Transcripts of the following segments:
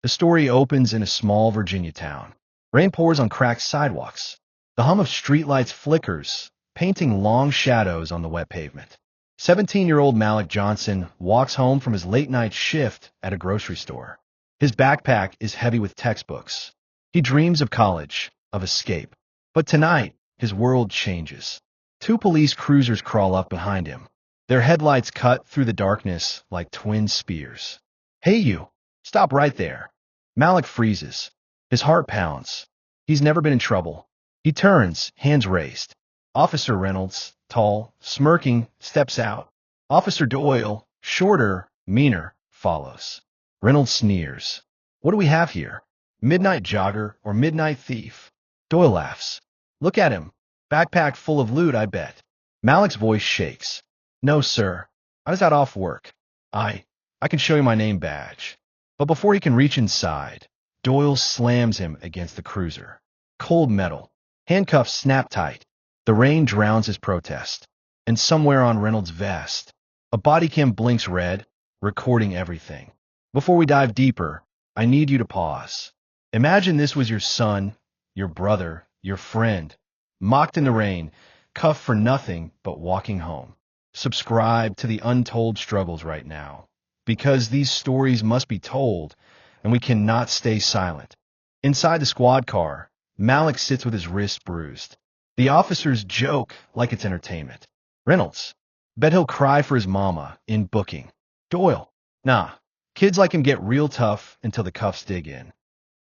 The story opens in a small Virginia town. Rain pours on cracked sidewalks. The hum of streetlights flickers, painting long shadows on the wet pavement. 17-year-old Malik Johnson walks home from his late-night shift at a grocery store. His backpack is heavy with textbooks. He dreams of college, of escape. But tonight, his world changes. Two police cruisers crawl up behind him. Their headlights cut through the darkness like twin spears. "Hey you! Stop right there!" Malik freezes. His heart pounds. He's never been in trouble. He turns, hands raised. Officer Reynolds, tall, smirking, steps out. Officer Doyle, shorter, meaner, follows. Reynolds sneers. "What do we have here? Midnight jogger or midnight thief?" Doyle laughs. "Look at him. Backpack full of loot, I bet." Malik's voice shakes. "No, sir. I was out off work. I can show you my name badge." But before he can reach inside, Doyle slams him against the cruiser. Cold metal. Handcuffs snap tight. The rain drowns his protest. And somewhere on Reynolds' vest, a bodycam blinks red, recording everything. Before we dive deeper, I need you to pause. Imagine this was your son, your brother, your friend, mocked in the rain, cuffed for nothing but walking home. Subscribe to the Untold Struggles right now, because these stories must be told, and we cannot stay silent. Inside the squad car, Malik sits with his wrist bruised. The officers joke like it's entertainment. Reynolds, bet he'll cry for his mama in booking. Doyle, nah, kids like him get real tough until the cuffs dig in.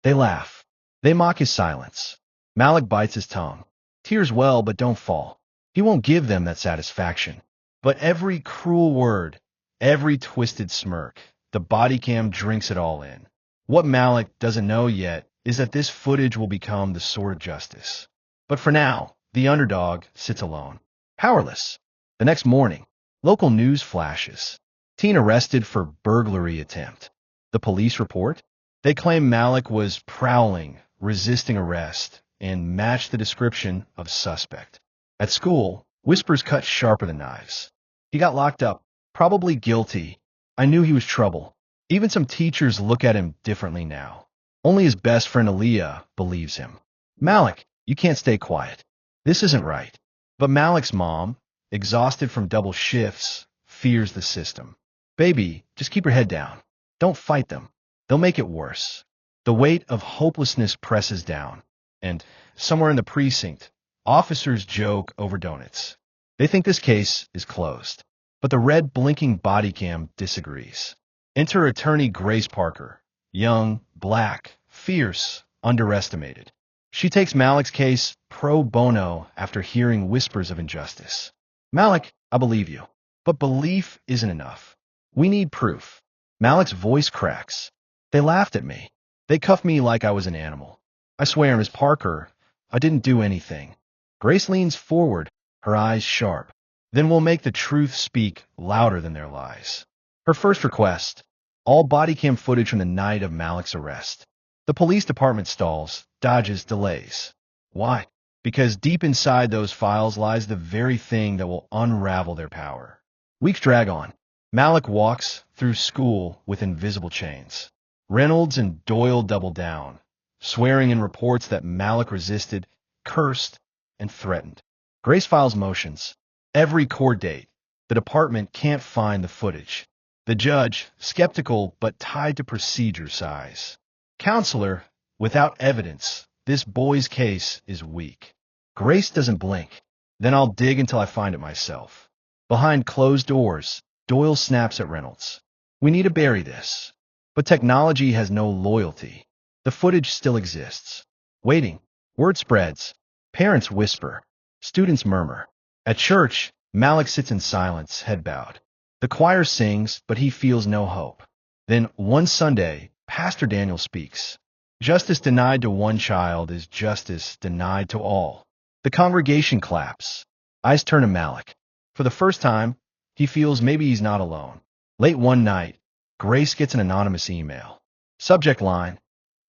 They laugh. They mock his silence. Malik bites his tongue. Tears well, but don't fall. He won't give them that satisfaction. But every cruel word, every twisted smirk, the bodycam drinks it all in. What Malik doesn't know yet is that this footage will become the sword of justice. But for now, the underdog sits alone, powerless. The next morning, local news flashes. Teen arrested for burglary attempt. The police report? They claim Malik was prowling, resisting arrest, and matched the description of suspect. At school, whispers cut sharper than knives. He got locked up, probably guilty. I knew he was trouble. Even some teachers look at him differently now. Only his best friend Aaliyah believes him. "Malik, you can't stay quiet. This isn't right." But Malik's mom, exhausted from double shifts, fears the system. "Baby, just keep your head down. Don't fight them. They'll make it worse." The weight of hopelessness presses down. And somewhere in the precinct, officers joke over donuts. They think this case is closed. But the red blinking bodycam disagrees. Enter attorney Grace Parker. Young, black, fierce, underestimated. She takes Malik's case pro bono after hearing whispers of injustice. "Malik, I believe you. But belief isn't enough. We need proof." Malik's voice cracks. "They laughed at me. They cuffed me like I was an animal. I swear, Miss Parker, I didn't do anything." Grace leans forward, her eyes sharp. "Then we'll make the truth speak louder than their lies." Her first request: all bodycam footage from the night of Malik's arrest. The police department stalls, dodges, delays. Why? Because deep inside those files lies the very thing that will unravel their power. Weeks drag on. Malik walks through school with invisible chains. Reynolds and Doyle double down, swearing in reports that Malik resisted, cursed, and threatened. Grace files motions. Every court date. The department can't find the footage. The judge, skeptical but tied to procedure size. Counselor, without evidence, this boy's case is weak. Grace doesn't blink. "Then I'll dig until I find it myself." Behind closed doors, Doyle snaps at Reynolds. "We need to bury this." But technology has no loyalty. The footage still exists. Waiting. Word spreads. Parents whisper. Students murmur. At church, Malik sits in silence, head bowed. The choir sings, but he feels no hope. Then, one Sunday, Pastor Daniel speaks. Justice denied to one child is justice denied to all. The congregation claps. Eyes turn to Malik. For the first time, he feels maybe he's not alone. Late one night, Grace gets an anonymous email. Subject line: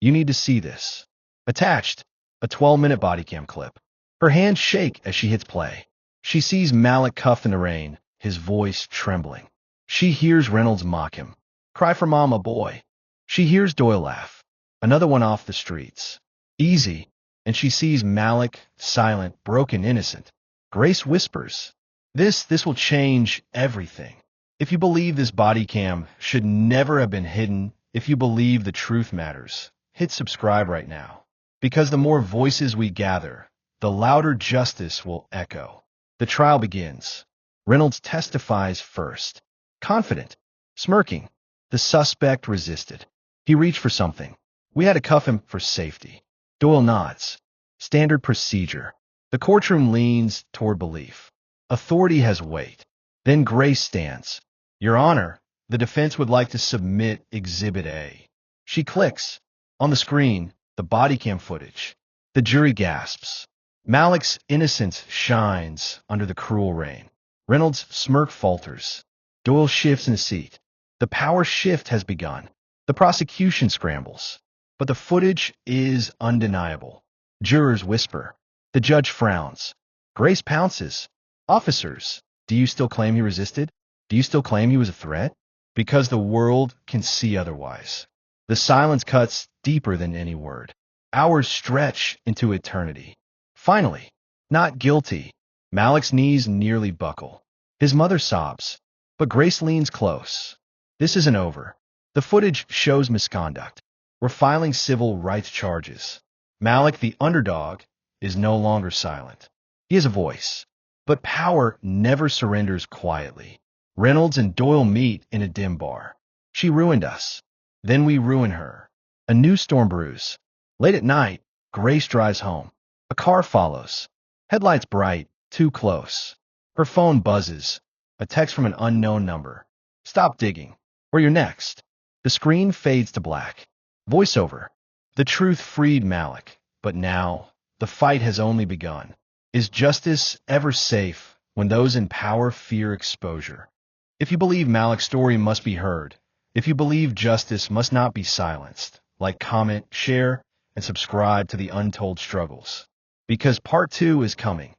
"You need to see this." Attached, a 12-minute bodycam clip. Her hands shake as she hits play. She sees Malik cuffed in the rain, his voice trembling. She hears Reynolds mock him. "Cry for mama, boy." She hears Doyle laugh. Another one off the streets. Easy. And she sees Malik, silent, broken, innocent. Grace whispers, This will change everything. If you believe this body cam should never have been hidden, if you believe the truth matters, hit subscribe right now. Because the more voices we gather, the louder justice will echo. The trial begins. Reynolds testifies first. Confident, smirking. The suspect resisted. He reached for something. We had to cuff him for safety. Doyle nods. Standard procedure. The courtroom leans toward belief. Authority has weight. Then Grace stands. Your Honor, the defense would like to submit Exhibit A. She clicks. On the screen, the body cam footage. The jury gasps. Malik's innocence shines under the cruel rain. Reynolds' smirk falters. Doyle shifts in his seat. The power shift has begun. The prosecution scrambles. But the footage is undeniable. Jurors whisper. The judge frowns. Grace pounces. Officers, do you still claim he resisted? Do you still claim he was a threat? Because the world can see otherwise. The silence cuts deeper than any word. Hours stretch into eternity. Finally, not guilty. Malik's knees nearly buckle. His mother sobs. But Grace leans close. This isn't over. The footage shows misconduct. We're filing civil rights charges. Malik, the underdog, is no longer silent. He has a voice. But power never surrenders quietly. Reynolds and Doyle meet in a dim bar. She ruined us. Then we ruin her. A new storm brews. Late at night, Grace drives home. A car follows. Headlights bright, too close. Her phone buzzes. A text from an unknown number. Stop digging. Where you're next. The screen fades to black. Voiceover. The truth freed Malik. But now, the fight has only begun. Is justice ever safe when those in power fear exposure? If you believe Malik's story must be heard, if you believe justice must not be silenced, like, comment, share, and subscribe to the Untold Struggles. Because part 2 is coming.